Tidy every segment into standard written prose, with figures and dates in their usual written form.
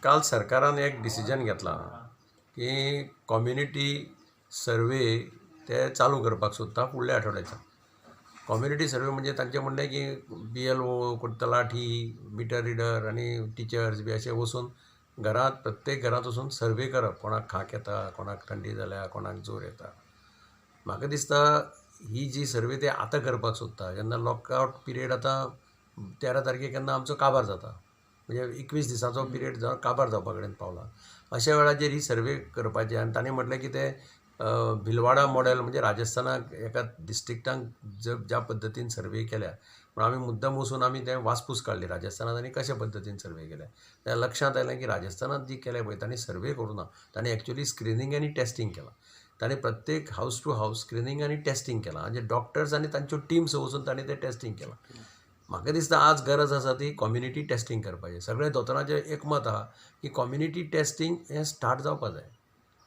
काल सरकारान एक डिसिजन घेतला की कम्युनिटी सर्वे ते चालू करपाक सोदता फुडल्या आठवड्याच्या. कम्युनिटी सर्वे म्हणजे तांचें म्हणणें की BLO, तलाठी, मिटर रिडर आनी टिचर्स बी अशे वचून घरांत प्रत्येक घरांत वचून सर्वे करप, कोणाक खांक येता, कोणाक थंडी जाल्या, कोणाक जोर येता. म्हाका दिसता ही जी सर्वे ते आतां करपाक सोदता, जेन्ना लॉकआवट पिरियड आतां 13 तारखेक केन्ना आमचो काबार जाता, म्हणजे 21 दिसाचो पिरियड जावन काबार जावपा कडेन पावला. अशा वेळाचेर ही सर्वे करपाचें आनी तांणी म्हटलें की ते भिलवाडा मॉडेल म्हणजे राजस्थानाक एका डिस्ट्रिक्टांक ज्या पद्दतीन सर्वे केल्या, पूण आमी मुद्दम वचून आमी तें वासपूस काडली राजस्थानांत आनी कशा पद्दतीन सर्वे केल्या. त्या लक्षांत आयलें की राजस्थानांत जी केल्या पळय तांणी सर्वे करूं ना, तांणी एक्चुअली स्क्रिनींग आनी टेस्टींग केलां. तांणी प्रत्येक हावस टू हावस स्क्रिनींग आनी टेस्टींग केलां, म्हणजे डॉक्टर्स आनी तांच्यो टिम्स वचून तांणी तें टेस्टींग केलां. म्हाका दिसता आज गरज आसा ती कम्युनिटी टेस्टींग करपाची. सगळे दोतोरांचें एकमत आहा की कम्युनिटी टेस्टींग हें स्टार्ट जावपा जाय.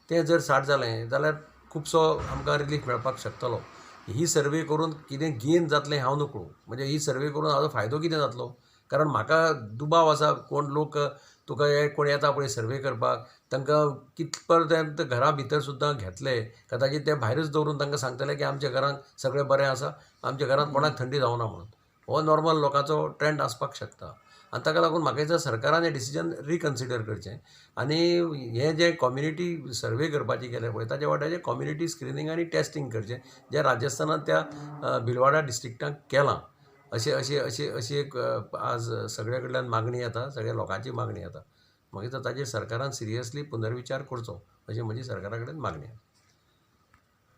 तें जर स्टार्ट जालें जाल्यार खुबसो आमकां रिलीफ मेळपाक शकतलो. ही सर्वे करून कितें गेन जातलें हांव नकळो, म्हणजे ही सर्वे करून हाजो फायदो कितें जातलो. कारण म्हाका दुबाव आसा, कोण लोक तुका कोण येता पळय सर्वे करपाक, तांकां कितपर्यंत घरा भितर सुद्दां घेतले, कदाचित ते भायरच दवरून तांकां सांगतले की आमच्या घरांत सगळें बरें आसा, आमच्या घरांत कोणाक थंडी जावना म्हणून. हो नॉर्मल लोकांचो ट्रेंड आसपाक शकता. आनी ताका लागून म्हाका दिसता सरकारान हें डिसिजन रिकन्सिडर करचें आनी हें जें कम्युनिटी सर्वे करपाचें केलें पळय ताचे वाट्याचें कम्युनिटी स्क्रिनींग आनी टेस्टींग करचें, जें राजस्थानांत त्या भिलवाडा डिस्ट्रिक्टांत केलां. अशी एक आज सगळे कडल्यान मागणी येता, सगळ्या लोकांची मागणी येता. म्हाका दिसता ताचेर सरकारान सिरियसली पुनर्विचार करचो अशी म्हजी सरकारा कडेन मागणी आसा.